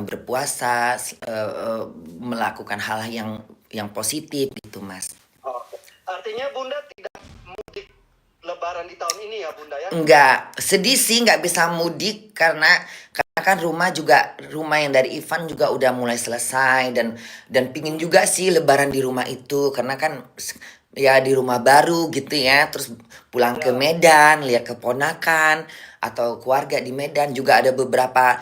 berpuasa, melakukan hal yang positif gitu, Mas. Oke. Artinya Bunda tidak mudik Lebaran di tahun ini ya Bunda ya? Enggak, sedih sih nggak bisa mudik karena kan rumah yang dari Ivan juga udah mulai selesai dan pingin juga sih Lebaran di rumah itu karena kan ya di rumah baru gitu ya, terus pulang ke Ya. Medan lihat keponakan atau keluarga di Medan juga ada beberapa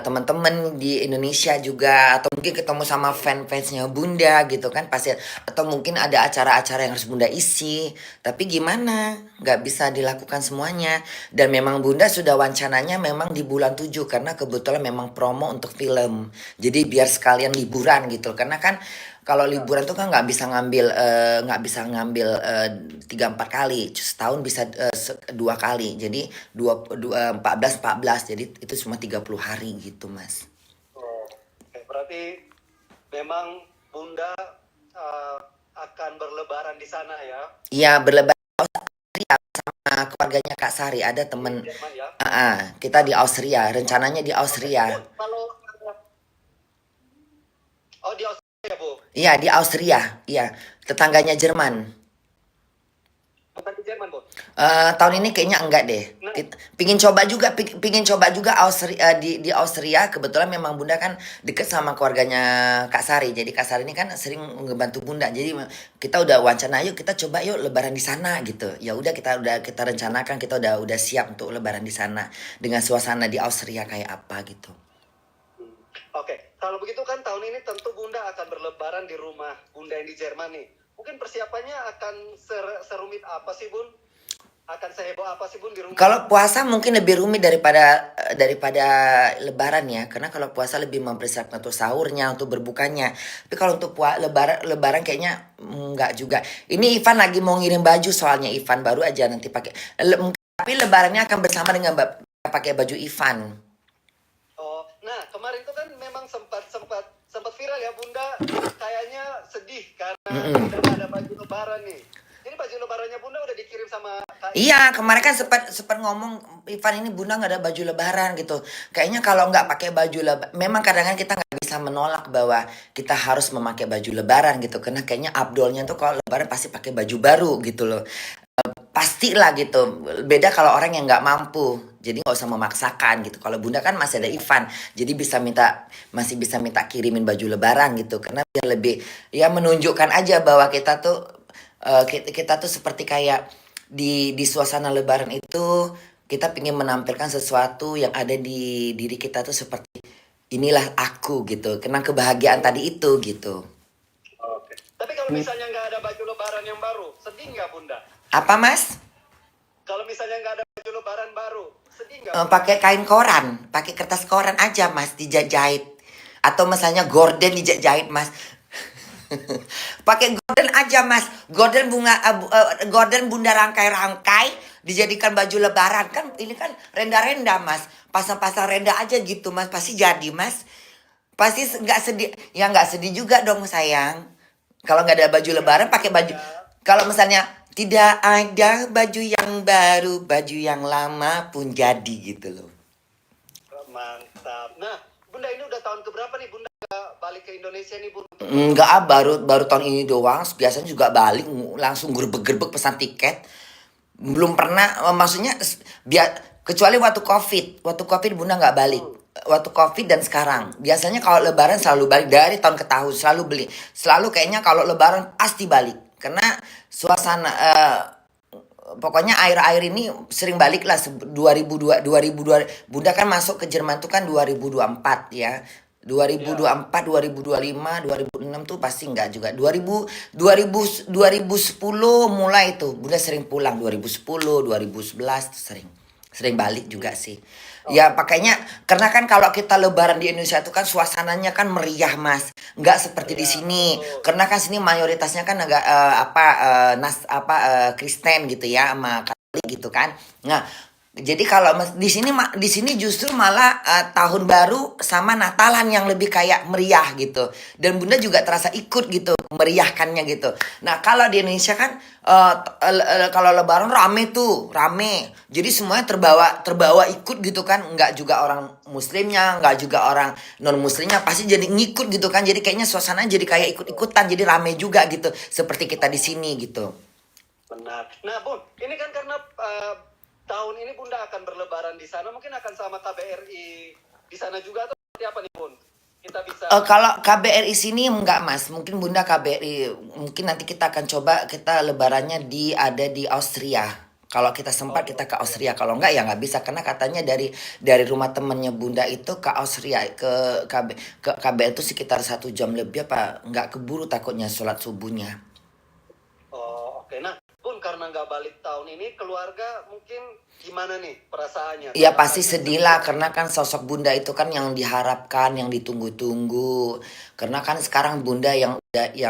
teman-teman di Indonesia juga atau mungkin ketemu sama fans-fansnya Bunda gitu kan pasti atau mungkin ada acara-acara yang harus Bunda isi tapi gimana nggak bisa dilakukan semuanya dan memang Bunda sudah wancananya memang di bulan 7 karena kebetulan memang promo untuk film jadi biar sekalian liburan gitu karena kan kalau liburan tuh kan nggak bisa ngambil 3-4 kali setahun bisa 2 kali jadi 14 jadi itu cuma 30 hari gitu Mas. Oh, oke. Berarti memang Bunda eh, akan berlebaran di sana ya, Iya berlebaran sama keluarganya Kak Sari ada di temen. Jerman ya. Kita di Austria rencananya di Oke, Austria. Bu, kalau oh di Australia Bu, Iya di Austria iya tetangganya Jerman. bukan di Jerman Bu. Tahun ini Oh, kayaknya enggak deh. nah, Pingin coba juga Austria, di Austria. Kebetulan memang Bunda kan deket sama keluarganya Kak Sari. Jadi Kak Sari ini kan sering ngebantu Bunda. Jadi kita udah wacana, yuk kita coba yuk Lebaran di sana gitu. Ya udah kita rencanakan, kita udah siap untuk Lebaran di sana dengan suasana di Austria kayak apa gitu. hmm, oke. Kalau begitu kan tahun ini tentu Bunda akan berlebaran di rumah Bunda yang di Jerman nih. Mungkin persiapannya akan serumit apa sih Bun? Akan seheboh apa sih Bun di rumah? Kalau puasa mungkin lebih rumit daripada Lebaran ya, karena kalau puasa lebih mempersiapkan untuk sahurnya, untuk berbukanya. Tapi kalau untuk Lebaran kayaknya enggak juga. Ini Ivan lagi mau ngirim baju soalnya Ivan baru aja nanti pakai. Tapi Lebarannya akan bersama dengan pakai baju Ivan. Oh, nah kemarin tuh kan memang sempat sempat sempat viral ya Bunda, kayaknya sedih karena Mm-mm. tidak ada baju lebaran nih. Jadi baju lebarannya Bunda udah dikirim sama Kak Ivan Iya, atau kemarin kan bagaimana? sempat ngomong Ivan ini Bunda nggak ada baju Lebaran gitu. Kayaknya kalau nggak pakai baju Lebaran, memang kadang-kadang kita nggak bisa menolak bahwa kita harus memakai baju Lebaran gitu. Karena kayaknya abdolnya tuh kalau Lebaran pasti pakai baju baru gitu loh. Pastilah gitu. Beda kalau orang yang nggak mampu. Jadi nggak usah memaksakan gitu. Kalau Bunda kan masih ada Ivan, jadi masih bisa minta kirimin baju Lebaran gitu. Karena biar lebih ya menunjukkan aja bahwa kita tuh seperti kayak di suasana Lebaran itu kita ingin menampilkan sesuatu yang ada di diri kita tuh seperti inilah aku gitu. Karena kebahagiaan tadi itu gitu. Oke. Tapi kalau misalnya nggak ada baju lebaran yang baru, sedih nggak Bunda? Apa Mas? Kalau misalnya nggak ada baju lebaran baru, sedih nggak Bunda? Pakai kain koran, pakai kertas koran aja Mas dijahit. Atau misalnya gorden dijahit Mas. Pakai gorden aja Mas. Gorden Bunda rangkai-rangkai dijadikan baju lebaran kan ini kan renda-renda Mas. Pasang-pasang renda aja gitu Mas, pasti jadi Mas. Pasti nggak sedih, ya nggak sedih juga dong sayang. Kalau nggak ada baju Ya, lebaran pakai baju. ya. Kalau misalnya tidak ada baju yang baru, baju yang lama pun jadi gitu loh. Mantap. Nah, Bunda ini udah tahun keberapa nih Bunda nggak balik ke Indonesia nih Bun untuk Enggak, berlebaran? baru baru tahun ini doang. Biasanya juga balik langsung gerbek-gerbek pesan tiket. Belum pernah, maksudnya kecuali waktu COVID. Waktu COVID Bunda nggak balik. Hmm. Waktu COVID dan sekarang. Biasanya kalau Lebaran selalu balik dari tahun ke tahun selalu beli. Selalu kayaknya kalau Lebaran pasti balik. Karena suasana pokoknya air-air ini sering balik lah 2002 2002 Bunda kan masuk ke Jerman tuh kan 2024 ya. Ya. 2024, 2025, 2006 tuh pasti enggak juga. 2010 mulai tuh Bunda sering pulang 2010, 2011 tuh sering balik juga Hmm. sih. Ya Oke. pakainya karena kan kalau kita lebaran di Indonesia itu kan suasananya kan meriah Mas. Nggak seperti di Ya, sini. betul. Karena kan sini mayoritasnya kan agak Kristen gitu ya sama Katolik gitu kan. Nah, Jadi kalau di sini justru malah tahun baru sama Natalan yang lebih kayak meriah gitu. Dan Bunda juga terasa ikut gitu meriahkannya gitu. Nah, kalau di Indonesia kan kalau Lebaran rame tuh, rame. Jadi semuanya terbawa terbawa ikut gitu kan. Nggak juga orang Muslimnya, nggak juga orang non Muslimnya pasti jadi ngikut gitu kan. Jadi kayaknya suasana jadi kayak ikut-ikutan, jadi rame juga gitu. Seperti kita di sini gitu. Benar. Nah, Bun, ini kan karena tahun ini Bunda akan berlebaran di sana, mungkin akan sama KBRI di sana juga atau seperti apa nih, Bun? Kita bisa. Kalau KBRI sini enggak Mas, mungkin Bunda KBRI, mungkin nanti kita akan coba kita lebarannya ada di Austria. Kalau kita sempat kita ke Austria, kalau enggak ya nggak bisa karena katanya dari rumah temennya Bunda itu ke Austria ke KBRI itu sekitar 1 jam lebih apa nggak keburu takutnya sholat subuhnya. Oh, oke. Nah, Bun, karena nggak balik tahun ini, keluarga mungkin gimana nih perasaannya? Iya Karena pasti tadi sedih lah karena kan sosok Bunda itu kan yang diharapkan, yang ditunggu-tunggu. Karena kan sekarang Bunda yang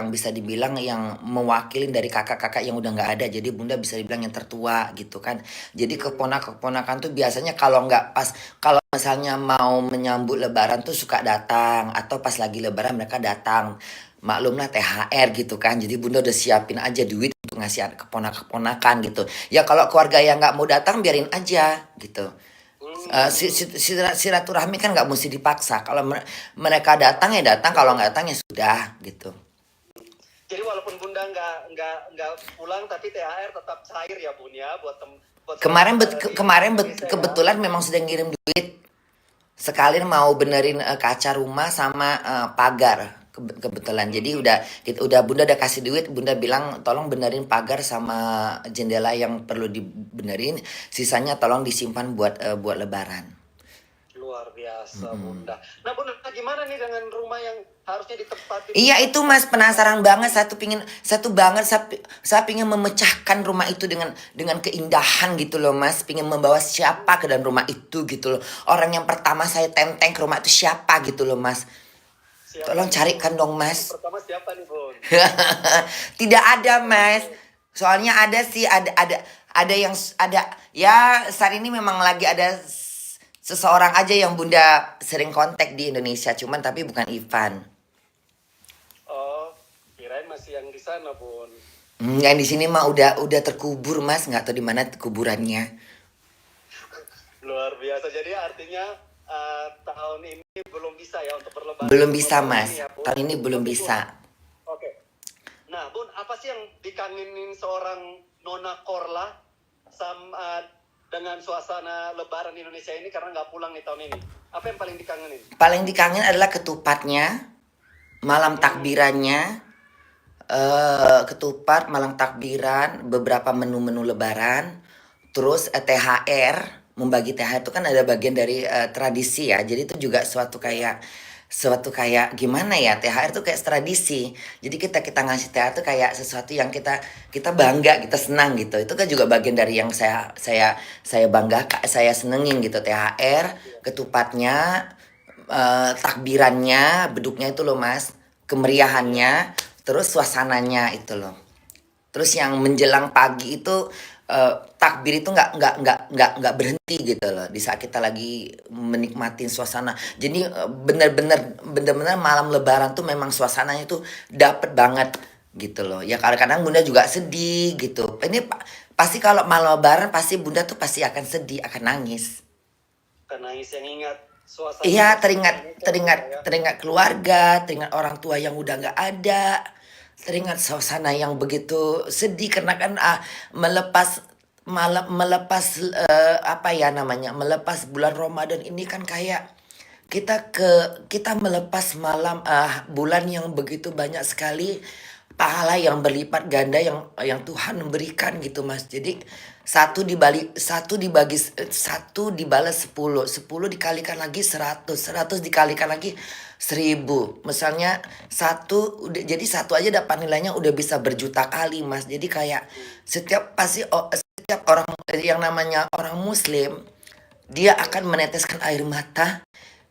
bisa dibilang yang mewakili dari kakak-kakak yang udah nggak ada. Jadi Bunda bisa dibilang yang tertua gitu kan. Jadi keponakan-keponakan tuh biasanya kalau nggak pas kalau misalnya mau menyambut Lebaran tuh suka datang atau pas lagi Lebaran mereka datang. Maklumlah THR gitu kan. Jadi Bunda udah siapin aja duit untuk ngasih keponakan-keponakan gitu. Ya kalau keluarga yang nggak mau datang biarin aja gitu. Silaturahmi kan nggak mesti dipaksa. Kalau mereka datang ya datang, kalau nggak datang ya sudah gitu. jadi walaupun Bunda nggak pulang, tapi THR tetap cair ya, Bun ya, buat saudara-saudara di Indonesia ya. Kebetulan memang sudah ngirim duit. Sekalian mau benerin kaca rumah sama pagar kebetulan. Jadi udah Bunda udah kasih duit, Bunda bilang tolong benerin pagar sama jendela yang perlu dibenerin, sisanya tolong disimpan buat lebaran. Luar biasa, Bunda. Nah, Bunda, gimana nih dengan rumah yang harusnya ditempati? Iya itu Mas penasaran banget saya pingin memecahkan rumah itu dengan keindahan gitu loh Mas, pingin membawa siapa ke dalam rumah itu gitu loh, orang yang pertama saya tenteng ke rumah itu siapa gitu loh Mas, Siapa tolong nih, Bun? carikan dong Yang Mas. pertama siapa nih, Bun? Tidak ada Mas, soalnya ada sih ada yang ada ya saat ini memang lagi ada seseorang aja yang Bunda sering kontak di Indonesia cuman tapi bukan Ivan. Oh, kirain masih yang di sana, Bun. Yang di sini mah udah terkubur Mas, nggak tahu di mana kuburannya. Luar biasa. Jadi artinya tahun ini belum bisa ya untuk berlebaran Belum di rumah bisa Bun Mas, ini ya, Bun. tahun ini belum Oke, Bun. bisa. Oke. Nah, Bun, apa sih yang dikangenin seorang Nona Korla dengan suasana Lebaran di Indonesia ini karena nggak pulang nih tahun ini? Apa yang paling dikangenin? Paling dikangen adalah ketupatnya, malam takbirannya, ketupat, malam takbiran, beberapa menu-menu Lebaran, terus THR, membagi THR itu kan ada bagian dari tradisi ya. Jadi itu juga suatu kayak gimana ya, THR itu kayak tradisi. Jadi kita ngasih THR itu kayak sesuatu yang kita bangga, kita senang gitu. Itu kan juga bagian dari yang saya bangga, saya senengin gitu. THR, ketupatnya, takbirannya, beduknya itu loh Mas, kemeriahannya, terus suasananya itu loh. Terus yang menjelang pagi itu takbir itu nggak berhenti gitu loh di saat kita lagi menikmatin suasana. Jadi bener-bener malam Lebaran tuh memang suasananya tuh dapet banget gitu loh. Ya kadang-kadang Bunda juga sedih gitu. Ini pasti kalau malam Lebaran pasti Bunda tuh pasti akan sedih, akan nangis. Karena nangis yang ingat suasana Iya, persaudaraan itu ya, Bunda ya. teringat keluarga, teringat orang tua yang udah nggak ada, teringat suasana yang begitu sedih karena kan apa ya namanya, melepas bulan Ramadan ini kan kayak kita melepas bulan yang begitu banyak sekali pahala yang berlipat ganda yang Tuhan memberikan gitu Mas. Jadi satu dibalas 10, 10 dikalikan lagi 100, 100 dikalikan lagi 1000. Misalnya jadi satu aja dapat nilainya udah bisa berjuta kali Mas. Jadi kayak setiap orang yang namanya orang Muslim dia akan meneteskan air mata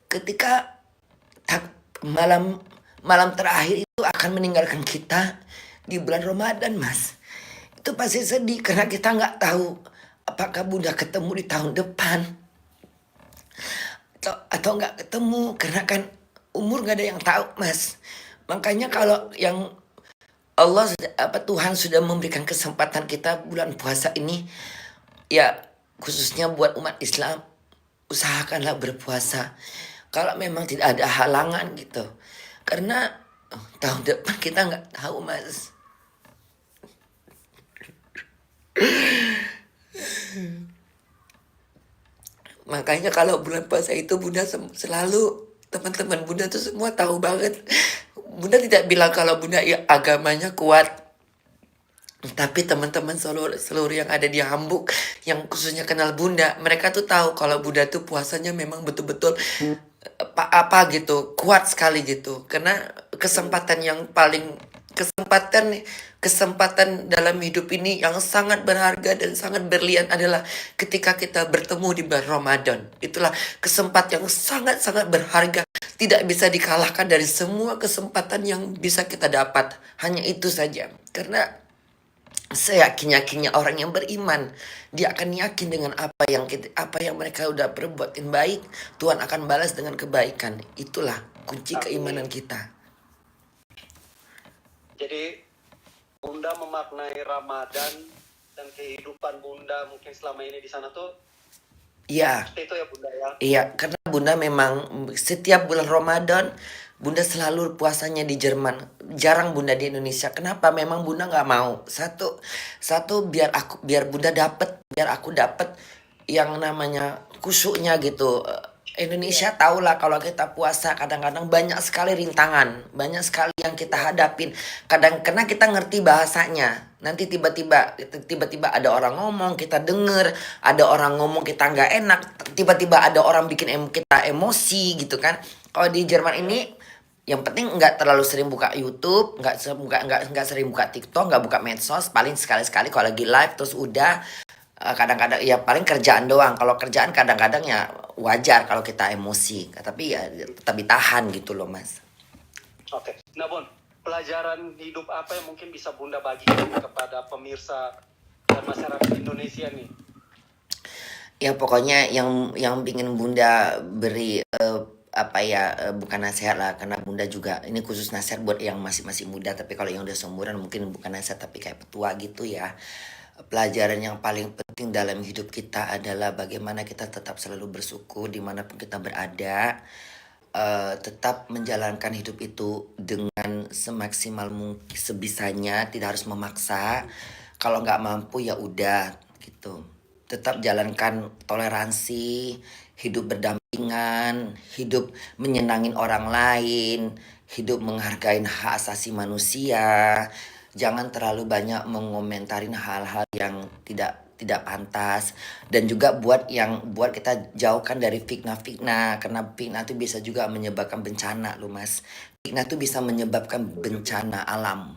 ketika malam malam terakhir itu akan meninggalkan kita di bulan Ramadan Mas. Itu pasti sedih karena kita nggak tahu apakah Bunda ketemu di tahun depan atau nggak ketemu, karena kan umur nggak ada yang tahu, Mas. Makanya Iya, kalau yang Tuhan sudah memberikan kesempatan kita bulan puasa ini, ya khususnya buat umat Islam, usahakanlah berpuasa. Kalau memang tidak ada halangan gitu. Karena tahun depan kita nggak tahu, Mas. Makanya kalau bulan puasa itu Bunda selalu, teman-teman Bunda tuh semua tahu banget. Bunda tidak bilang kalau Bunda ya agamanya kuat. Tapi teman-teman seluruh yang ada di Hamburg, yang khususnya kenal Bunda, mereka tuh tahu kalau Bunda tuh puasanya memang betul-betul apa gitu, kuat sekali gitu. Karena kesempatan yang paling kesempatan kesempatan dalam hidup ini yang sangat berharga dan sangat berlian adalah ketika kita bertemu di bulan Ramadan. Itulah kesempatan yang sangat-sangat berharga, tidak bisa dikalahkan dari semua kesempatan yang bisa kita dapat. Hanya itu saja. Karena seyakin-yakinnya orang yang beriman, dia akan yakin dengan apa yang mereka udah perbuatin baik, Tuhan akan balas dengan kebaikan. Itulah kunci keimanan amin. kita. Jadi Bunda memaknai Ramadan dan kehidupan Bunda mungkin selama ini di sana tuh Iya, seperti itu ya Bunda ya. iya, karena Bunda memang setiap bulan Ramadan Bunda selalu puasanya di Jerman. Jarang Bunda di Indonesia. Kenapa? Memang Bunda nggak mau. Satu biar Bunda biar aku dapet yang namanya kusuknya gitu. Iya, Indonesia tahulah kalau kita puasa kadang-kadang banyak sekali rintangan, banyak sekali yang kita iya, hadapin. Kadang karena kita ngerti bahasanya. Nanti tiba-tiba ada orang ngomong kita denger, ada orang ngomong kita nggak enak, tiba-tiba ada orang bikin kita emosi gitu kan. Kalau di Jerman iya. ini yang penting nggak terlalu sering buka YouTube, nggak sering buka TikTok, nggak buka medsos, paling sekali-sekali kalau lagi live terus udah. Kadang-kadang ya paling kerjaan doang. Kalau kerjaan kadang-kadang ya wajar kalau kita emosi, tapi ya tetap ditahan gitu loh, Mas. Oke. Nah, Bun, pelajaran hidup apa yang mungkin bisa Bunda bagikan kepada pemirsa dan masyarakat Indonesia nih? Ya pokoknya yang ingin Bunda beri bukan nasihat lah, karena Bunda juga ini khusus nasihat buat yang masih muda, tapi kalau yang udah seumuran mungkin bukan nasihat tapi kayak petua gitu ya. Pelajaran yang paling penting dalam hidup kita adalah bagaimana kita tetap selalu bersyukur dimanapun kita berada. Tetap menjalankan hidup itu dengan semaksimal mungkin sebisanya, tidak harus memaksa. Kalau nggak mampu ya udah gitu. Tetap jalankan toleransi, hidup berdampingan, hidup menyenangin orang lain, hidup menghargai hak asasi manusia. Jangan terlalu banyak mengomentarin hal-hal yang tidak pantas, dan juga buat kita jauhkan dari fitnah-fitnah, karena fitnah itu bisa juga menyebabkan bencana loh, Mas. Fitnah itu bisa menyebabkan bencana alam.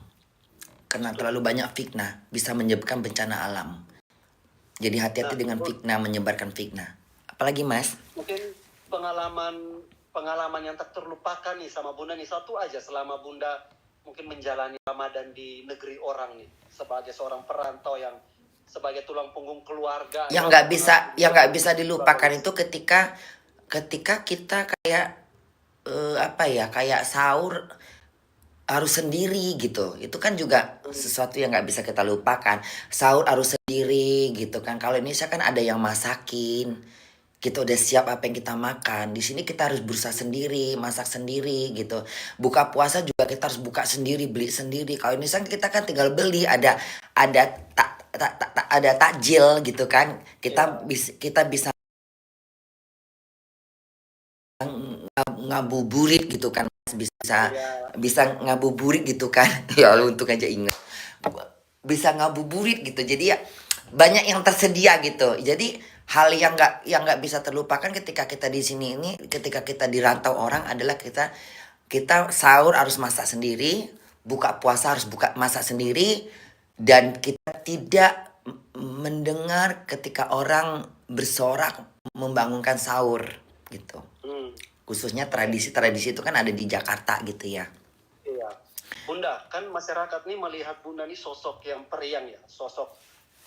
Karena terlalu Setuju. banyak fitnah bisa menyebabkan bencana alam. Jadi hati-hati Nah, dengan Bun, fitnah, menyebarkan fitnah. Apalagi, Mas? mungkin pengalaman pengalaman yang tak terlupakan nih sama Bunda nih satu aja selama Bunda mungkin menjalani Ramadan di negeri orang nih sebagai seorang perantau yang sebagai tulang punggung keluarga Yang yang nggak pernah bisa yang tinggal nggak di bisa dilupakan Sulawesi. itu ketika kita kayak kayak sahur harus sendiri gitu. Itu kan juga Hmm, sesuatu yang nggak bisa kita lupakan. Sahur harus sendiri gitu kan. Kalau Indonesia kan ada yang masakin. Kita udah siap apa yang kita makan. Di sini kita harus berusaha sendiri, masak sendiri gitu. Buka puasa juga kita harus buka sendiri, beli sendiri. Kalau Indonesia kita kan tinggal beli, ada ada takjil gitu kan. ya, Kita bisa ngabuburit gitu kan, bisa ya, bisa ngabuburit gitu kan. Ya untung aja ingat, bisa ngabuburit gitu, jadi ya banyak yang tersedia gitu. Jadi hal yang nggak bisa terlupakan ketika kita di sini ini, ketika kita di rantau orang adalah kita sahur harus masak sendiri, buka puasa harus buka masak sendiri, dan kita tidak mendengar ketika orang bersorak membangunkan sahur gitu. hmm, Khususnya oke, tradisi-tradisi itu kan ada di Jakarta gitu ya. iya. Bunda, kan masyarakat nih melihat Bunda nih sosok yang periang ya, sosok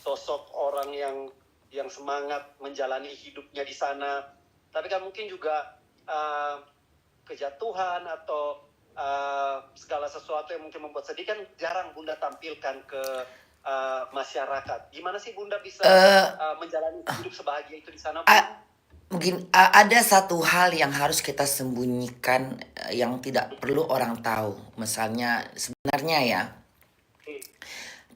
sosok orang yang semangat menjalani hidupnya di sana. Tapi kan mungkin juga kejatuhan atau segala sesuatu yang mungkin membuat sedih kan jarang Bunda tampilkan ke masyarakat. Gimana sih Bunda bisa menjalani hidup sebahagia itu di sana? Mungkin ada satu hal yang harus kita sembunyikan, yang tidak perlu orang tahu. Misalnya sebenarnya ya,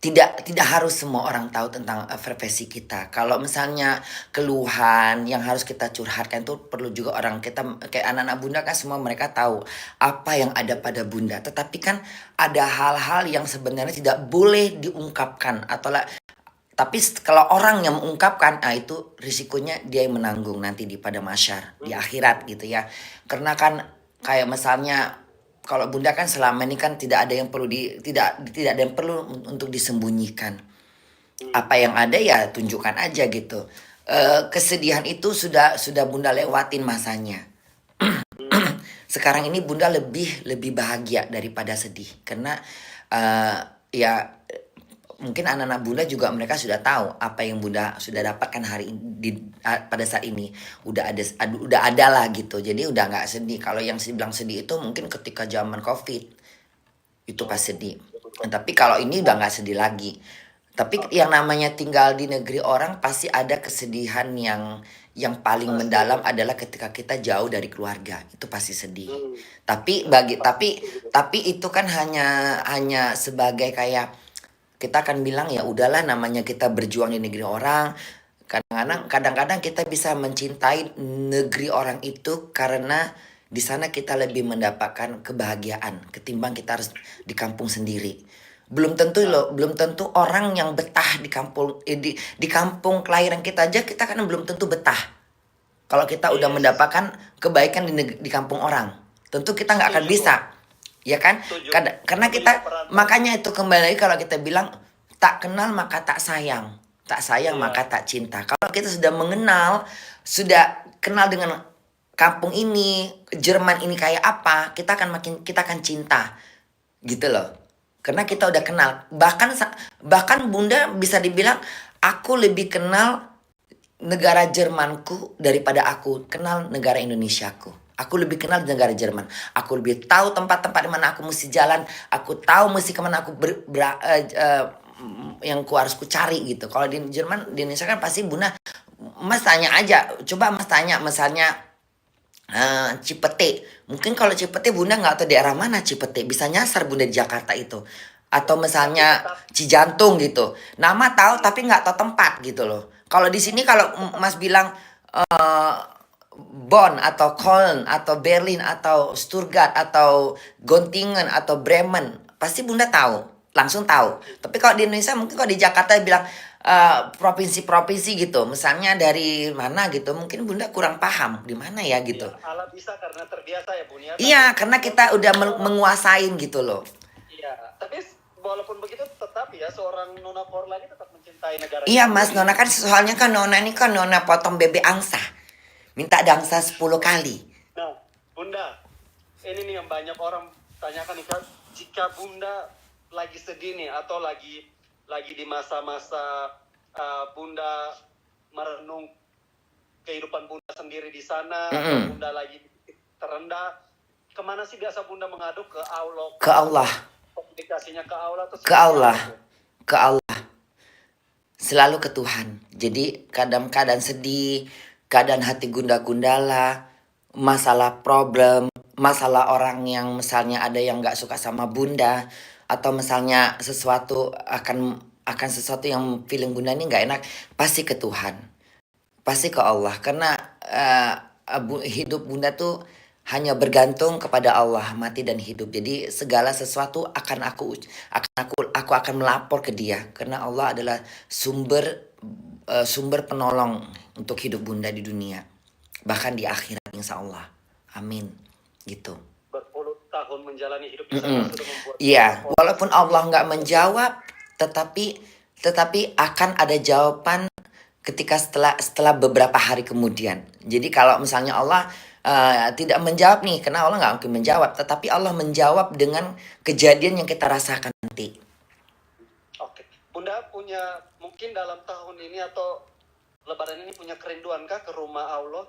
tidak harus semua orang tahu tentang profesi kita. Kalau misalnya keluhan yang harus kita curhatkan itu perlu juga orang kita, kayak anak-anak Bunda kan semua mereka tahu apa yang ada pada Bunda. Tetapi kan ada hal-hal yang sebenarnya tidak boleh diungkapkan tapi kalau orang yang mengungkapkan, itu risikonya dia yang menanggung nanti pada masyar, di akhirat gitu ya. Karena kan kayak misalnya kalau Bunda kan selama ini kan tidak ada yang perlu tidak ada yang perlu untuk disembunyikan. Apa yang ada ya tunjukkan aja gitu. Kesedihan itu sudah Bunda lewatin masanya. Sekarang ini Bunda lebih bahagia daripada sedih, karena ya mungkin anak-anak Bunda juga mereka sudah tahu apa yang Bunda sudah dapatkan hari ini pada saat ini. Udah ada lah gitu. Jadi udah nggak sedih. Kalau yang bilang sedih itu mungkin ketika zaman Covid itu pas sedih. Tapi kalau ini udah nggak sedih lagi. Tapi yang namanya tinggal di negeri orang pasti ada kesedihan yang paling mendalam adalah ketika kita jauh dari keluarga. Itu pasti sedih. Tapi itu kan hanya sebagai kayak kita akan bilang ya udahlah, namanya kita berjuang di negeri orang. Kadang-kadang kita bisa mencintai negeri orang itu karena di sana kita lebih mendapatkan kebahagiaan ketimbang kita harus di kampung sendiri. Belum tentu orang yang betah di kampung kelahiran kita aja, kita kan belum tentu betah. Kalau kita udah mendapatkan kebaikan di kampung orang, tentu kita nggak akan bisa. Ya kan? Karena kita, makanya itu kembali lagi kalau kita bilang tak kenal maka tak sayang maka tak cinta. Kalau kita sudah mengenal, sudah kenal dengan kampung ini, Jerman ini kayak apa, kita akan cinta gitu loh. Karena kita udah kenal. Bahkan Bunda bisa dibilang aku lebih kenal negara Jermanku daripada aku kenal negara Indonesiaku. Aku lebih kenal negara Jerman. Aku lebih tahu tempat-tempat di mana aku mesti jalan. Aku tahu mesti kemana aku yang harus ku cari gitu. Kalau di Jerman, di Indonesia kan pasti Bunda, Mas tanya aja. Coba Mas tanya misalnya Cipete. Mungkin kalau Cipete Bunda nggak tahu daerah mana Cipete. Bisa nyasar Bunda di Jakarta itu. Atau misalnya Cijantung gitu. Nama tahu tapi nggak tahu tempat gitu loh. Kalau di sini kalau Mas bilang Bonn atau Köln atau Berlin atau Stuttgart atau Göttingen atau Bremen, pasti Bunda tahu, langsung tahu. Tapi kalau di Indonesia mungkin kalau di Jakarta bilang provinsi-provinsi gitu, misalnya dari mana gitu, mungkin Bunda kurang paham di mana ya gitu. Ya, ala bisa karena terbiasa ya Bun ya. Iya, karena kita udah menguasain gitu loh. Iya, tapi walaupun begitu tetap ya seorang Nona Korla ini tetap mencintai negara. Iya Mas, Nona kan soalnya kan Nona ini kan Nona potong bebek angsa. Minta dangsa 10 kali. Nah, Bunda, ini nih yang banyak orang tanyakan nih kan, jika Bunda lagi sedih nih atau lagi di masa-masa Bunda merenung kehidupan Bunda sendiri di sana, atau Bunda lagi terendah, kemana sih biasa Bunda mengadu? Ke Allah? Ke Allah. Komunikasinya ke Allah atau ke Allah. Ke Allah. Selalu ke Tuhan. Jadi kadang-kadang sedih, keadaan hati gundah-gundala, masalah problem, masalah orang yang misalnya ada yang gak suka sama Bunda, atau misalnya sesuatu akan sesuatu yang feeling Bunda ini gak enak, pasti ke Tuhan, pasti ke Allah. Karena hidup Bunda tuh hanya bergantung kepada Allah, mati dan hidup. Jadi segala sesuatu aku akan melapor ke Dia, karena Allah adalah sumber penolong untuk hidup Bunda di dunia, bahkan di akhirat insya Allah. Amin. Gitu. Berpuluh tahun menjalani hidup di sana sudah membuat. Iya, walaupun Allah nggak menjawab, tetapi akan ada jawaban ketika setelah beberapa hari kemudian. Jadi kalau misalnya Allah tidak menjawab nih, karena Allah nggak mungkin menjawab, tetapi Allah menjawab dengan kejadian yang kita rasakan nanti. Oke, Bunda punya mungkin dalam tahun ini atau Lebaran ini punya kerinduan kah ke rumah Allah?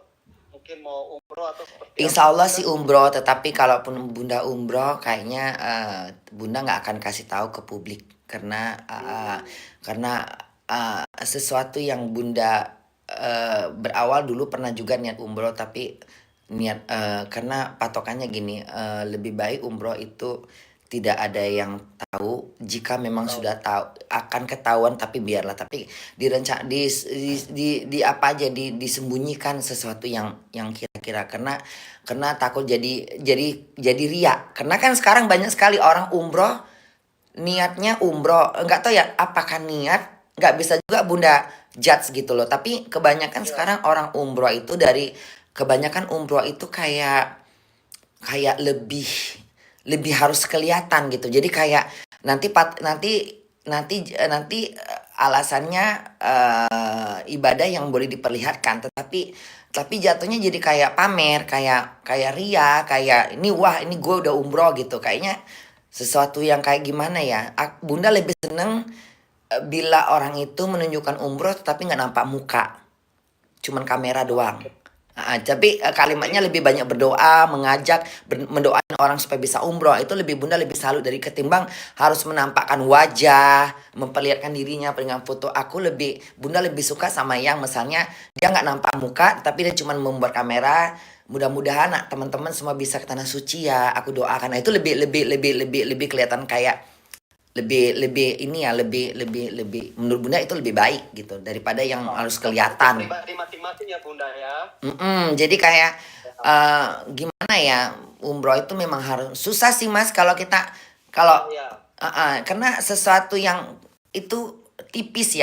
Mungkin mau umroh atau seperti Insya apa Allah Bunda? sih umroh, tetapi kalaupun Bunda umroh, kayaknya Bunda nggak akan kasih tahu ke publik karena sesuatu yang Bunda berawal dulu pernah juga niat umroh, tapi karena patokannya gini, lebih baik umroh itu tidak ada yang tahu. Jika memang sudah tahu akan ketahuan, tapi biarlah, tapi di apa aja, disembunyikan sesuatu yang kira-kira, karena takut jadi riak. Karena kan sekarang banyak sekali orang umroh niatnya umroh, nggak tahu ya apakah niat, nggak bisa juga Bunda judge gitu loh. Tapi kebanyakan Ya, sekarang orang umroh itu kebanyakan umroh itu kayak lebih harus kelihatan gitu. Jadi kayak nanti alasannya ibadah yang boleh diperlihatkan, tapi jatuhnya jadi kayak pamer, kayak ria, kayak ini, wah ini gue udah umroh gitu. Kayaknya sesuatu yang kayak gimana ya. Bunda lebih seneng bila orang itu menunjukkan umroh tetapi nggak nampak muka, cuman kamera doang. Tapi kalimatnya jadi lebih banyak berdoa, mengajak, mendoain orang supaya bisa umroh. Itu Bunda lebih salut dari ketimbang harus menampakkan wajah, memperlihatkan dirinya dengan foto. Bunda lebih suka sama yang misalnya dia nggak nampak muka, tapi dia cuma membuat kamera. Mudah-mudahan teman-teman semua bisa ke tanah suci ya. Aku doakan. Nah, itu lebih kelihatan kayak lebih ini ya, lebih menurut Bunda itu lebih baik gitu daripada yang harus konsumsi kelihatan. pribadi masing-masing ya Bunda ya. Jadi kayak gimana ya, umroh itu memang harus susah sih Mas kalau Ya, karena sesuatu yang itu tipis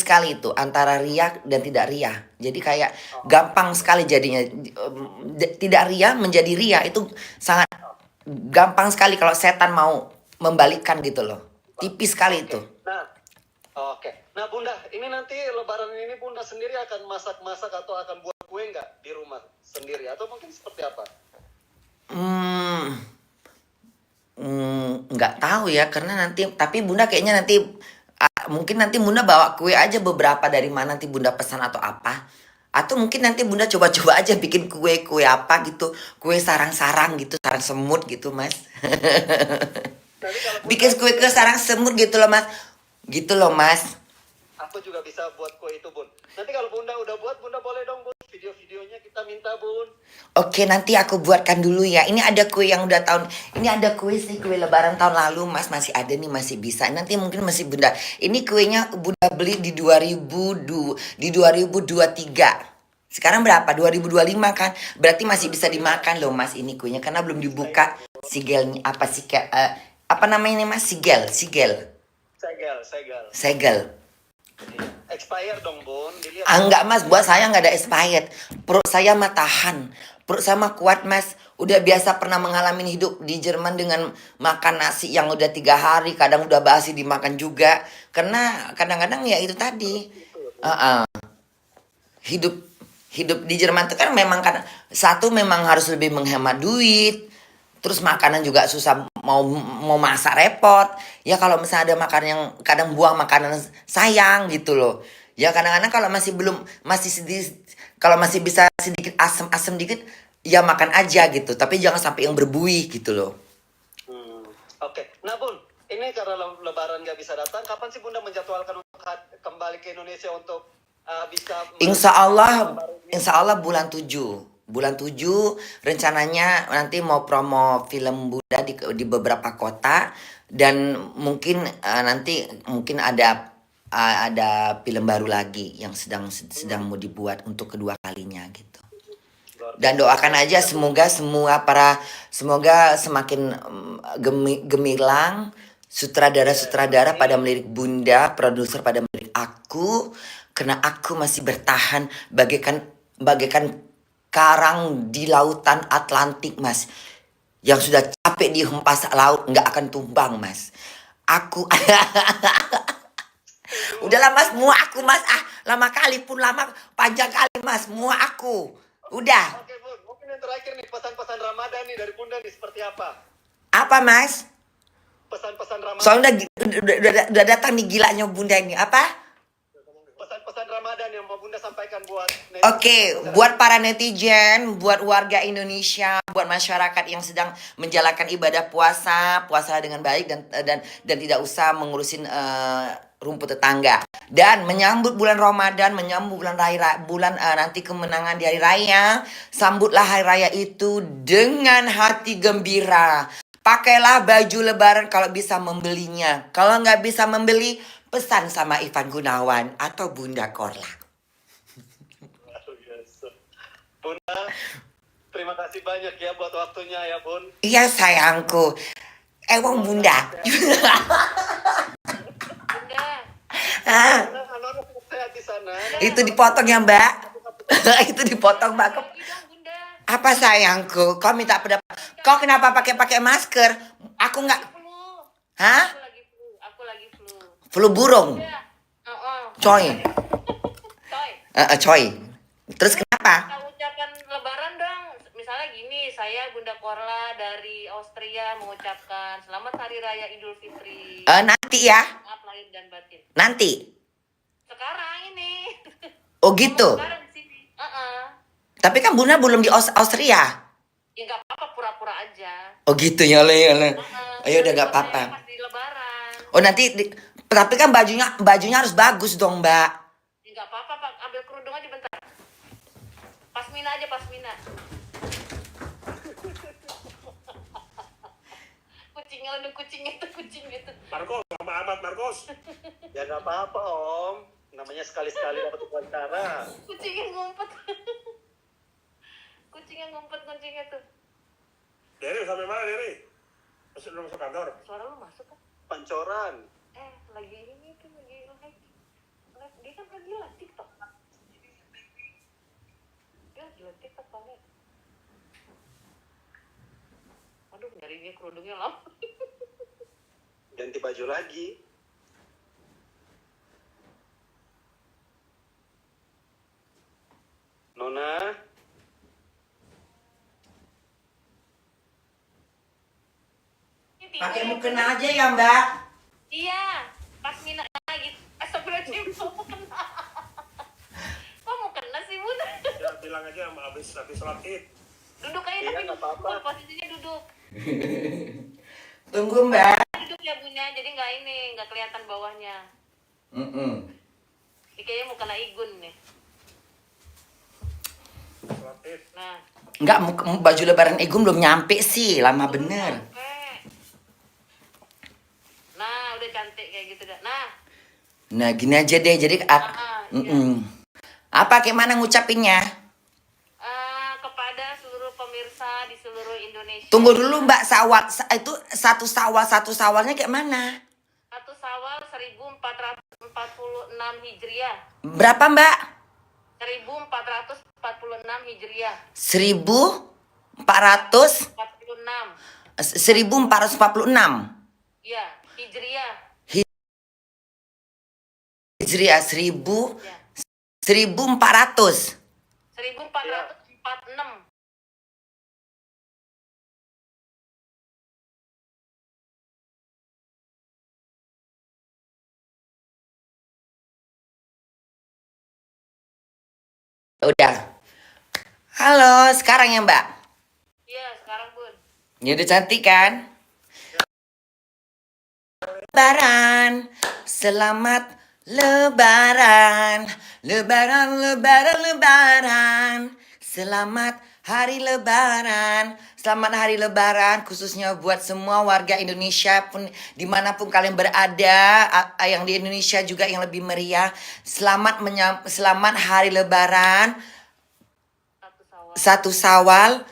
sekali itu antara riya dan tidak riya. Jadi kayak gampang sekali jadinya, tidak riya menjadi riya itu sangat gampang sekali kalau setan mau membalikkan gitu loh. Tipis sekali oke. itu. Nah, oke. Nah, Bunda, ini nanti Lebaran ini Bunda sendiri akan masak-masak atau akan buat kue nggak di rumah sendiri atau mungkin seperti apa? Hmm, nggak tahu ya, karena tapi Bunda kayaknya nanti mungkin nanti Bunda bawa kue aja beberapa dari mana, nanti Bunda pesan atau apa. Atau mungkin nanti Bunda coba-coba aja bikin kue apa gitu, kue sarang-sarang gitu, sarang semut gitu, Mas. Nanti kalau Bunda Bikin kue sarang semut gitu loh, Mas. Gitu loh, Mas. aku juga bisa buat kue itu, Bun. Nanti kalau Bunda udah buat, Bunda boleh dong, Bun. Video-videonya kita minta, Bun. Oke, nanti aku buatkan dulu ya. Ini ada kue yang udah ini ada kue sih, kue lebaran tahun lalu, Mas, masih ada nih, masih bisa. Nanti mungkin masih Bunda. Ini kuenya Bunda beli di 2023. Sekarang berapa? 2025 kan? Berarti masih bisa 2025. dimakan loh, Mas, ini kuenya karena belum Expired, dibuka Bun. sigelnya, apa namanya nih, Mas? Sigel. Segel. Segel. Iya. Expired dong, Bun. Dilihat dong. Enggak Mas, buat saya nggak ada expired. Perut saya mah tahan. Perut saya mah kuat Mas. Udah biasa pernah mengalami hidup di Jerman dengan makan nasi yang udah 3 hari. Kadang udah basi dimakan juga. Karena kadang-kadang ya itu tadi. Itu ya, Bun. Uh-uh. Hidup hidup di Jerman itu kan memang satu memang harus lebih menghemat duit. Terus makanan juga susah, mau masak repot. Ya kalau misalnya ada makanan yang kadang buang makanan sayang gitu loh. Ya kadang-kadang kalau masih sedikit, kalau masih bisa sedikit asam-asam dikit, ya makan aja gitu. Tapi jangan sampai yang berbuih gitu loh. Hmm, Oke. Nah, Bun, ini karena Lebaran nggak bisa datang, kapan sih Bunda menjadwalkan untuk kembali ke Indonesia untuk bisa Insya merayakan Allah, Lebaran ini? insya Allah bulan 7. Bulan 7 rencananya nanti mau promo film Bunda di beberapa kota. Dan mungkin nanti mungkin ada film baru lagi yang sedang mau dibuat untuk kedua kalinya gitu. Luar Dan biasa. doakan aja semoga semakin gemilang, sutradara-sutradara pada melirik Bunda, produser pada melirik aku, karena aku masih bertahan bagaikan karang di lautan Atlantik, Mas. Yang sudah capek dihempas laut nggak akan tumbang, Mas. Aku udahlah Mas, muak aku Mas. Lama kali pun lama, panjang kali Mas, muak aku. Udah. Oke, Bun. Mungkin yang terakhir nih, pesan-pesan Ramadan nih dari Bunda nih seperti apa? Apa Mas? Pesan-pesan Ramadan. Soalnya udah datang nih gilanya Bunda ini. Apa? Pesan-pesan pesan-pesan Ramadan yang mau Bunda sampaikan buat Oke, buat para netizen, buat warga Indonesia, buat masyarakat yang sedang menjalankan ibadah puasa, puasa dengan baik dan tidak usah mengurusin rumput tetangga. Dan menyambut bulan Ramadan, menyambut bulan raya, nanti kemenangan di hari raya, sambutlah hari raya itu dengan hati gembira. Pakailah baju lebaran kalau bisa membelinya. Kalau nggak bisa membeli, pesan sama Ivan Gunawan atau Bunda Korla. Bunda, terima kasih banyak ya buat waktunya ya Bun. Iya sayangku. Wong Bunda. Bunda, Ah, Anak-anak sehat di sana. itu dipotong ya Mbak. Itu dipotong Mbak. lagi dong Bunda. Apa sayangku? Kau minta pendapat. Kau kenapa pakai masker? Aku nggak. Flu. Hah? Aku lagi flu. Flu burung. Ya. Coy. Coy. Coy. Terus kenapa? Kita ucapkan lebaran dong. Misalnya gini, saya Bunda Korla dari Austria mengucapkan selamat hari raya Idul Fitri. Nanti ya. Maaf lahir dan batin. Nanti. Sekarang ini. Oh gitu. Sekarang di sini. Tapi kan Bunda belum di Austria. Ya nggak apa-apa, pura-pura aja. Oh gitu ya le. Ayo udah nggak Saya apa-apa. pas di lebaran. Oh nanti. Tapi kan bajunya harus bagus dong Mbak. Ya nggak apa-apa, Pak. Ambil kerudung aja bentar. Pasmina aja, pasmina. Kucingnya udah kucing itu. Marcos, sama Ahmad Marcos. Ya nggak apa-apa Om. Namanya sekali-sekali dapat wawancara. Kucingnya ngumpet. Kucingnya tuh. Dery sampai mana Dery? Masih belum masuk kantor? Suara lu masuk kan? Pancoran. Lagi ini tuh, lagi live. Dia kan lagi live TikTok. Dia lagi live TikTok banget. Aduh, nyarinya kerudungnya lama. Ganti baju lagi. Nona. Pakai mukena aja ya Mbak. Iya, pasmina lagi. Astagfirullahaladzim, mau kena. Kok mau kena sih, Bun? Ya bilang aja sama habis sholat Id. Duduk aja, Iya, tapi nggak apa-apa. posisinya duduk. Tunggu Mbak. Duduk ya, Bunya, jadi nggak kelihatan bawahnya. Ini kayaknya mau kena igun nih. Sholat Id. Nah, Enggak, baju lebaran Igun belum nyampe sih, lama bener. sampai. Nah, udah cantik kayak gitu dah. Nah gini aja deh, jadi apa kayak mana ngucapinnya? Kepada seluruh pemirsa di seluruh Indonesia. Tunggu dulu Mbak, itu satu sawalnya kayak mana? 1 Syawal 1446 Hijriah. Berapa Mbak? 1446 Hijriah. 1400 46. 1446 Iya, Hijriah. Hijriah Ya. 1400. 1446. Udah. Halo, sekarang ya Mbak. Iya, sekarang Bun. Ya udah cantik kan? Lebaran, selamat Lebaran, Lebaran. Selamat hari Lebaran, selamat hari Lebaran khususnya buat semua warga Indonesia pun dimanapun kalian berada, yang di Indonesia juga yang lebih meriah. Selamat hari Lebaran, 1 Syawal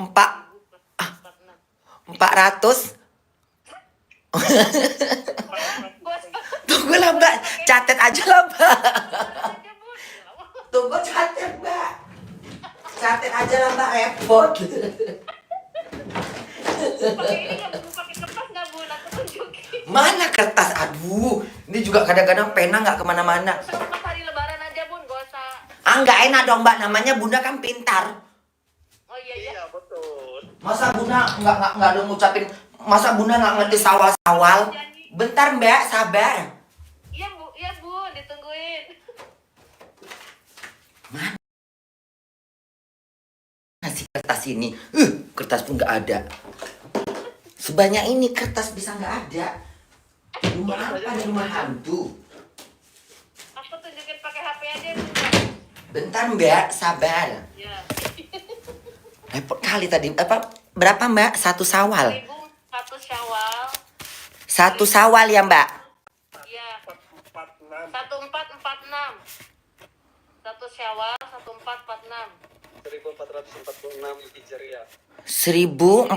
1 Syawal 400. Tunggu lah Mbak, catet aja lah Mbak. Tunggu catet Mbak. Catet aja lah Mbak, repot. Pakai ini nggak Bun? Pakai kertas nggak Bun? Aku tunjukin. Mana kertas? Aduh, ini juga kadang-kadang pena nggak kemana-mana. Pas hari Lebaran aja Bun, gak usah. Nggak enak dong Mbak, namanya Bunda kan pintar. Oh iya. Iya betul. Masa Bunda nggak ada ngucapin, masa Bunda nggak ngerti sawal-sawal? Bentar Mbak, sabar. Iya Bu, ditungguin. Ngasih kertas ini. Kertas pun nggak ada. Sebanyak ini kertas bisa nggak ada. Di rumah apa? Di rumah hantu. Aku tunjukin pakai HP aja. Bentar Mbak, sabar. Ya. Repot kali tadi. Berapa Mbak? 1 Syawal. 1 Syawal. 1 Syawal ya Mbak? Iya. 446. 1446. 1 Syawal 1446. 1446 Hijriah. 1446.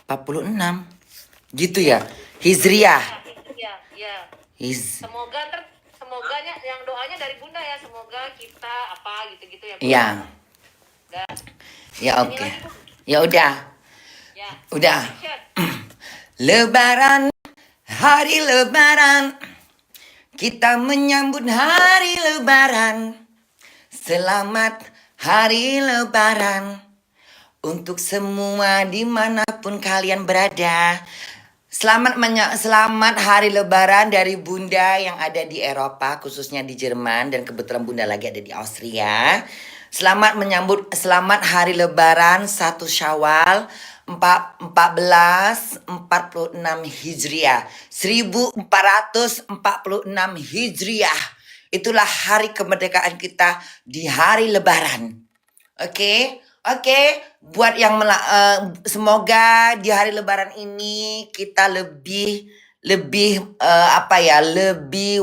46. Gitu ya? Hijriah. Iya, iya. Semoganya yang doanya dari Bunda ya, semoga kita apa gitu-gitu ya. Bu. Iya. Udah. Ya Ini oke. lagi, Bu. Ya udah. Ya. Udah. Action. Lebaran, hari Lebaran. Kita menyambut hari Lebaran. Selamat hari Lebaran. Untuk semua dimanapun kalian berada. Selamat hari Lebaran dari Bunda yang ada di Eropa, khususnya di Jerman, dan kebetulan Bunda lagi ada di Austria. Selamat hari Lebaran 1 Syawal 1446 Hijriah. 1446 Hijriah. Itulah hari kemerdekaan kita di hari Lebaran. Oke? Buat yang semoga di hari Lebaran ini kita lebih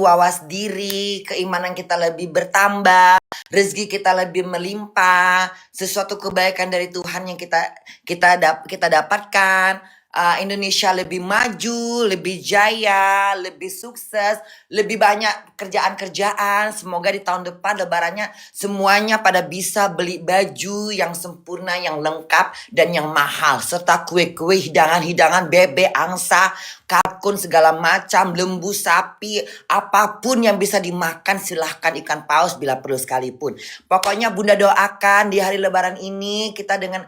wawas diri, keimanan kita lebih bertambah, rezeki kita lebih melimpah, sesuatu kebaikan dari Tuhan yang kita dapatkan. Indonesia lebih maju, lebih jaya, lebih sukses, lebih banyak kerjaan-kerjaan. Semoga di tahun depan lebarannya semuanya pada bisa beli baju yang sempurna, yang lengkap, dan yang mahal. Serta kue-kue, hidangan-hidangan, bebek, angsa, kalkun, segala macam, lembu, sapi, apapun yang bisa dimakan silahkan, ikan paus bila perlu sekalipun. Pokoknya Bunda doakan di hari lebaran ini kita dengan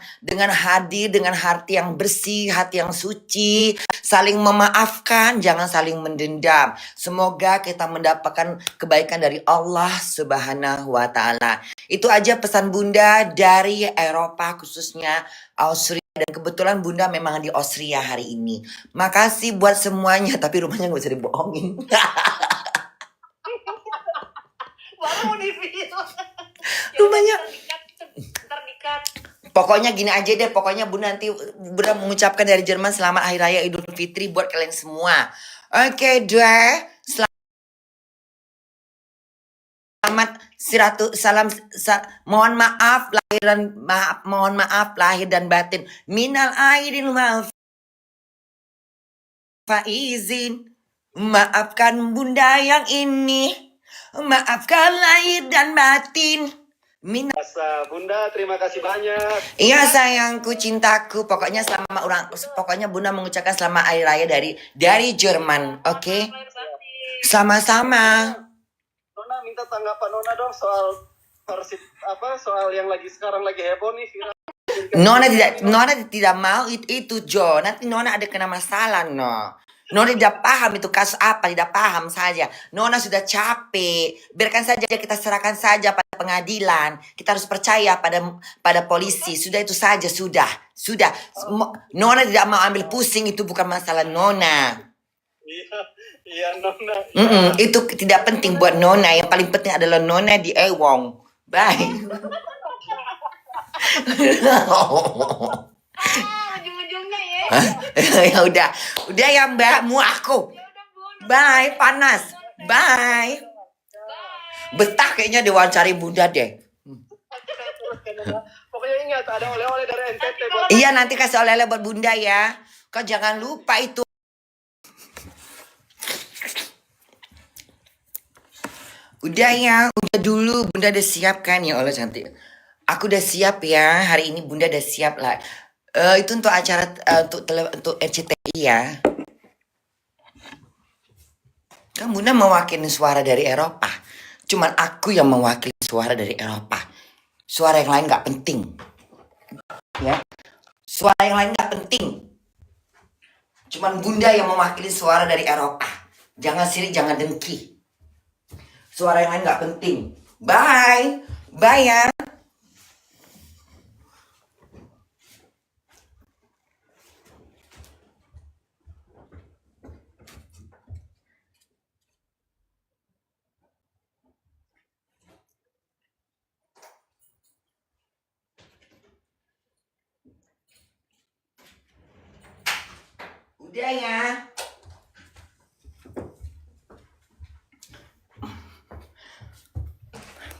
hadir dengan hati yang bersih, hati yang suci, saling memaafkan, jangan saling mendendam. Semoga kita mendapatkan kebaikan dari Allah Subhanahu wa Ta'ala. Itu aja pesan Bunda dari Eropa, khususnya Austria. Dan kebetulan Bunda memang di Austria hari ini. Makasih buat semuanya, tapi rumahnya gak bisa dibohongin. Baru mau di-video. Rumahnya. Ntar dikat. Pokoknya gini aja deh, pokoknya Bunda mengucapkan dari Jerman selamat Hari Raya Idul Fitri buat kalian semua. Oke deh, mohon maaf lahir dan batin. Minal aidin wal faizin. Maafkan Bunda yang ini. Maafkan lahir dan batin. Masa Bunda, terima kasih banyak. Iya sayangku, cintaku. Pokoknya pokoknya Bunda mengucapkan selamat Hari Raya dari Jerman, oke? Sama-sama. Nona minta tanggapan Nona dong soal soal yang sekarang lagi heboh nih viral. Nona tidak mau itu Jo. Nanti Nona ada kena masalah, no. Nona tidak paham itu kasus apa, tidak paham saja. Nona sudah capek. Biarkan saja, kita serahkan saja pada pengadilan. Kita harus percaya pada polisi. Sudah itu saja, sudah. Nona tidak mau ambil pusing, itu bukan masalah Nona. Iya Nona. Itu tidak penting buat Nona. Yang paling penting adalah Nona di Ewong. Bye. Ujung-ujungnya ya. Ya udah ya Mbak, mau aku. Bye, panas. Bye. Betah kayaknya diwawancari Bunda deh. Pokoknya ingat ada oleh-oleh dari NTT buat Iya, nanti kasih oleh-oleh buat Bunda ya. Kau jangan lupa itu. Udah ya, udah dulu. Bunda udah siap kan ya Allah cantik. Aku udah siap ya. Hari ini Bunda udah siap lah. Itu untuk acara untuk RCTI ya. Kan Bunda mewakili suara dari Eropa. Cuman aku yang mewakili suara dari Eropa. Suara yang lain gak penting. Ya. Suara yang lain gak penting. Cuman Bunda yang mewakili suara dari Eropa. Jangan sirik, jangan dengki. Suara yang lain gak penting. Bye. Bye ya. Udah ya.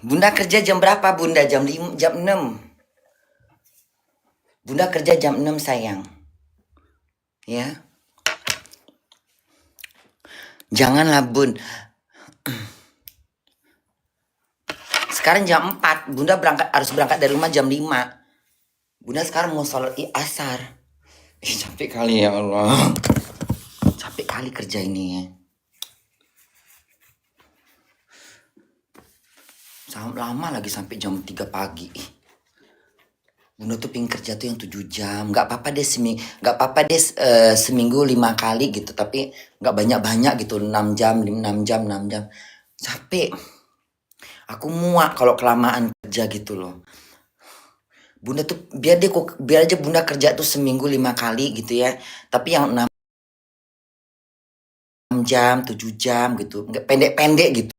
Bunda kerja jam berapa, Bunda? Jam 5, jam 6. Bunda kerja jam 6, sayang. Ya. Janganlah, Bun. Sekarang jam 4. Bunda harus berangkat dari rumah jam 5. Bunda sekarang mau sholat asar. Capek kali ya Allah. Capek kali kerja ini ya. Lama lagi sampai jam 3 pagi. Bunda tuh pengen kerja tuh yang 7 jam. Gak apa-apa deh seminggu 5 kali gitu. Tapi gak banyak-banyak gitu. 6 jam, 6 jam, 6 jam. Capek. Aku muak kalau kelamaan kerja gitu loh. Bunda tuh biar aja Bunda kerja tuh seminggu 5 kali gitu ya. Tapi yang 6 jam, 7 jam gitu. Nggak pendek-pendek gitu.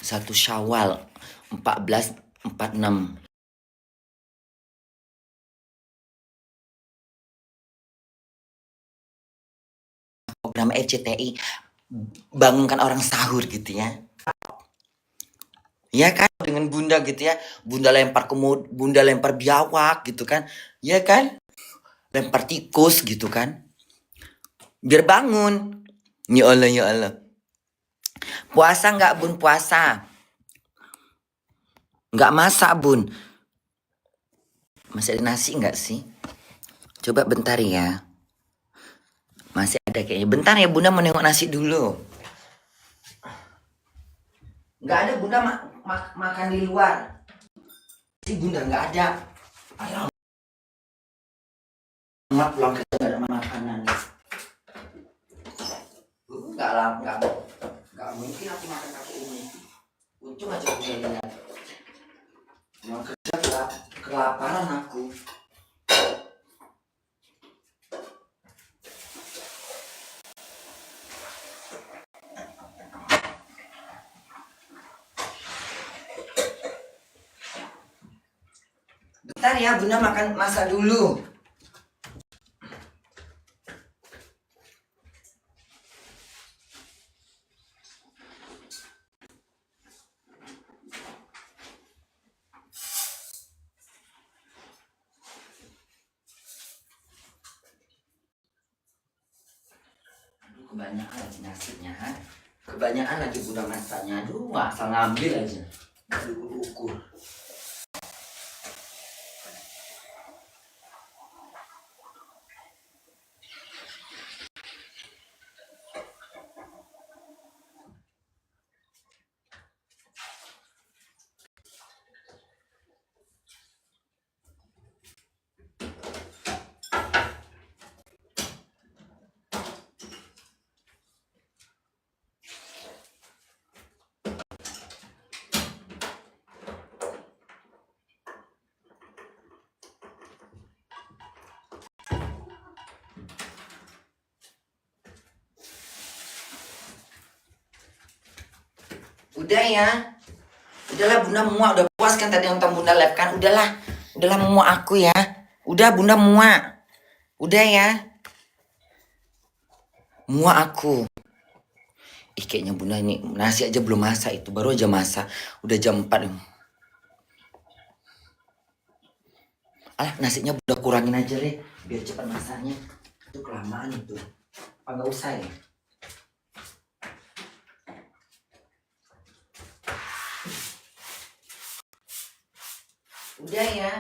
Satu Syawal 1446. Program RCTI bangunkan orang sahur gitu ya. Ya kan, dengan Bunda gitu ya. Bunda lempar Bunda lempar biawak gitu kan. Ya kan? Lempar tikus gitu kan. Biar bangun. Ya Allah, ya Allah. Puasa nggak, Bun? Puasa. Nggak masak, Bun. Masih ada nasi nggak sih? Coba bentar ya. Masih ada kayaknya. Bentar ya, Bunda mau nengok nasi dulu. Nggak ada, Bunda makan di luar. Si Bunda nggak ada. Ayo. Mak pulang kerja nggak ada makanan. Nggak mungkin aku makan pakai ini. Untung aja Bunda lihat. Pulang kerja kelaparan aku. Bentar ya, Bunda masak dulu. Aduh, kebanyakan lagi nasinya, ha? Kebanyakan lagi Bunda masaknya. Aduh, asal ngambil aja. Aduh, ukur. Udah ya. Udahlah Bunda muak, udah puas kan tadi nonton Bunda live kan? Udahlah muak aku ya. Udah Bunda muak. Udah ya. Muak aku. Kayaknya Bunda ini nasi aja belum masak itu, baru aja masak. Udah jam 4. Alah, nasinya Bunda kurangin aja deh, biar cepat masaknya. Itu kelamaan itu. Apa nggak usah ya? Udah ya.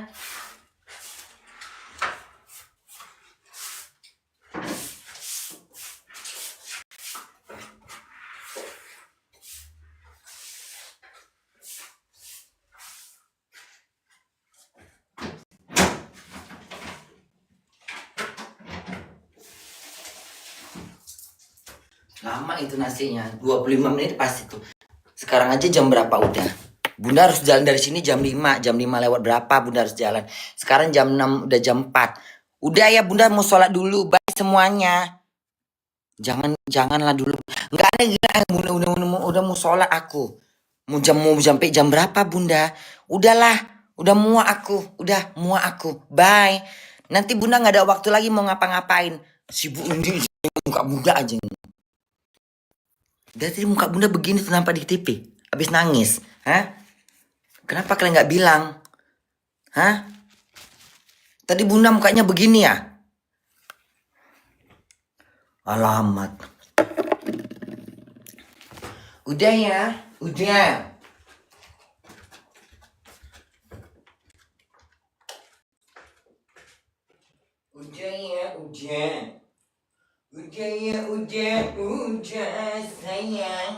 Lama itu nasinya, 25 menit pasti tuh. Sekarang aja jam berapa udah? Bunda harus jalan dari sini jam 5. Jam 5 lewat berapa Bunda harus jalan? Sekarang jam 6, udah jam 4. Udah ya Bunda mau sholat dulu. Bye semuanya. Janganlah dulu. Enggak ada gila. Udah mau sholat aku. Mau sampai jam berapa Bunda? Udahlah. Udah muak aku. Udah muak aku. Bye. Nanti Bunda nggak ada waktu lagi mau ngapa-ngapain. Sibuk ini muka Bunda aja. Dari tadi muka Bunda begini tuh nampak di TV. Habis nangis. Hah? Kenapa kalian nggak bilang? Hah? Tadi Bunda mukanya begini ya? Alamat. Udah ya? Udah. Udah ya? Udah. Udah ya? Udah sayang.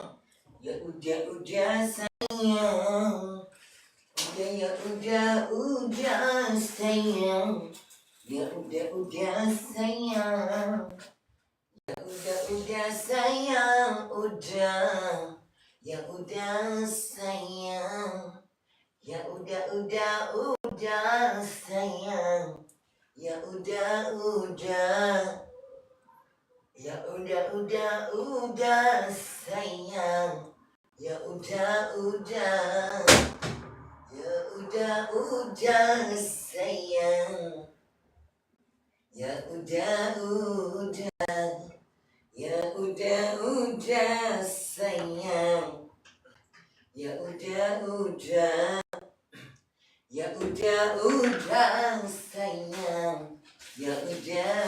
Ya udah sayang. Udah ya udah sayang. Ya udah sayang. Ya udah sayang. Udah. Ya udah sayang. Ya udah sayang. Ya udah. Ya udah sayang. Ya udah. Ya udah sayang. Ya udah. Ya udah sayang. Ya udah. Ya udah sayang. Ya udah.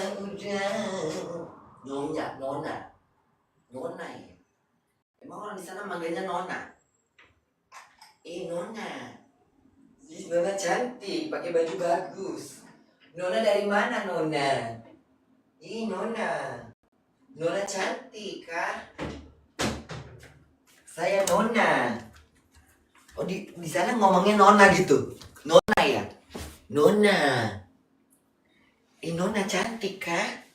Nona ya. Emang orang di sana manggilnya Nona. Nona. Ih, Nona cantik, pakai baju bagus. Nona dari mana Nona? Nona. Nona cantik kah? Saya Nona. Oh di sana ngomongnya Nona gitu. Nona ya? Nona. Nona cantik kah?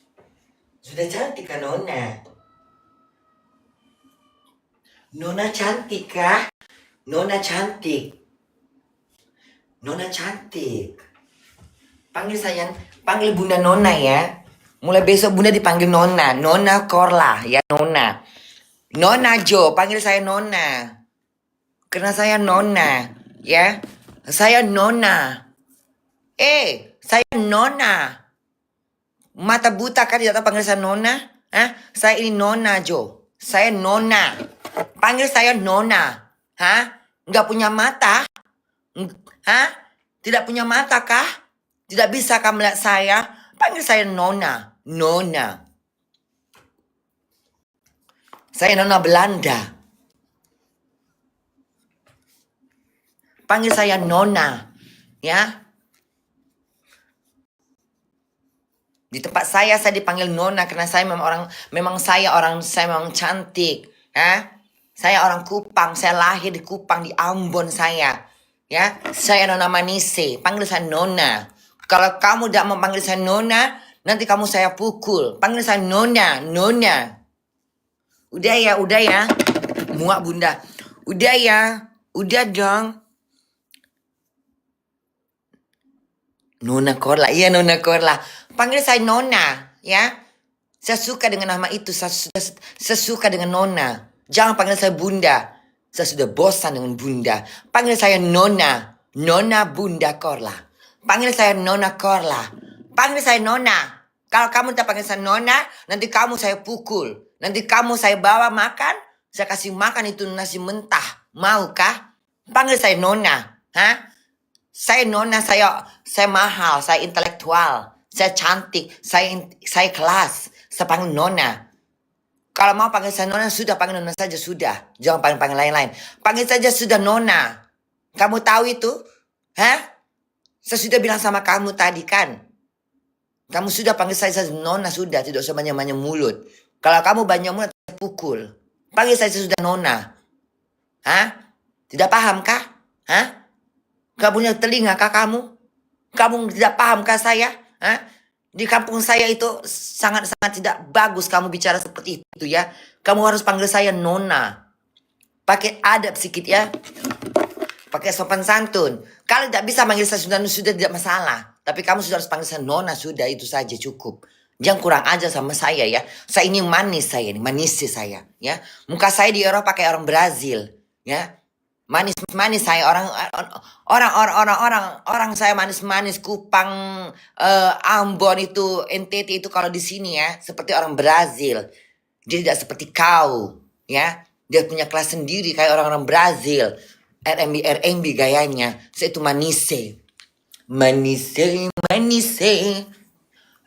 Sudah cantik kan Nona? Nona cantik kah? Nona cantik. Nona cantik. Panggil sayang, panggil Bunda Nona ya. Mulai besok Bunda dipanggil Nona. Nona Korla ya Nona. Nona Jo, panggil saya Nona. Karena saya Nona, ya. Saya Nona. Saya Nona. Mata buta kan tidak tahu panggil saya Nona? Hah? Saya ini Nona Jo. Saya Nona. Panggil saya Nona. Hah? Nggak punya mata? Hah? Tidak punya mata kah? Tidak bisa kamu melihat saya? Panggil saya Nona. Nona. Saya Nona Belanda. Panggil saya Nona. Ya. Di tempat saya dipanggil Nona karena saya memang saya memang cantik. Ya. Saya orang Kupang, saya lahir di Kupang, di Ambon saya. Ya, saya Nona Manise, panggil saya Nona. Kalau kamu tidak mau panggil saya Nona, nanti kamu saya pukul. Panggil saya Nona, Nona. Udah ya. Muak Bunda. Udah ya, udah dong. Nona Korla, iya Nona Korla. Panggil saya Nona, ya. Saya suka dengan nama itu, saya suka dengan Nona. Jangan panggil saya Bunda. Saya sudah bosan dengan Bunda. Panggil saya Nona. Nona Bunda Korla. Panggil saya Nona Korla. Panggil saya Nona. Kalau kamu tak panggil saya Nona, nanti kamu saya pukul. Nanti kamu saya bawa makan. Saya kasih makan itu nasi mentah. Mau kah? Panggil saya Nona. Hah? Saya Nona, saya mahal, saya intelektual. Saya cantik, saya kelas. Saya panggil Nona. Kalau mau panggil saya Nona, sudah panggil Nona saja, sudah. Jangan panggil lain-lain. Panggil saja sudah Nona. Kamu tahu itu? Hah? Saya sudah bilang sama kamu tadi kan? Kamu sudah panggil saya Nona, sudah. Tidak usah banyak-banyak mulut. Kalau kamu banyak mulut, saya pukul. Panggil saya sudah Nona. Hah? Tidak paham kah? Hah? Gak punya telinga kah kamu? Kamu tidak paham kah saya? Hah? Di kampung saya itu sangat-sangat tidak bagus kamu bicara seperti itu ya. Kamu harus panggil saya Nona. Pakai adab sedikit ya. Pakai sopan santun. Kalau tidak bisa manggil saya sudah tidak masalah. Tapi kamu sudah harus panggil saya Nona, sudah itu saja cukup. Jangan kurang aja sama saya ya. Saya ini manis saya ini, manis saya ya. Muka saya di Eropa kayak orang Brazil ya. Manis saya orang saya manis Kupang, Ambon itu NTT itu kalau di sini ya seperti orang Brazil. Dia tidak seperti kau ya. Dia punya kelas sendiri kayak orang-orang Brazil. RMB gayanya. Saya itu manise.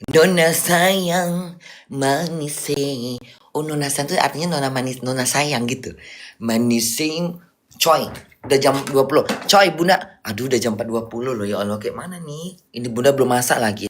Nona sayang, manise. Oh, nona sayang itu artinya nona manis, nona sayang gitu. Manise, coy. Udah jam 20. Coy, bunda. Aduh, udah jam 4.20 loh. Ya Allah, kayak mana nih? Ini bunda belum masak lagi.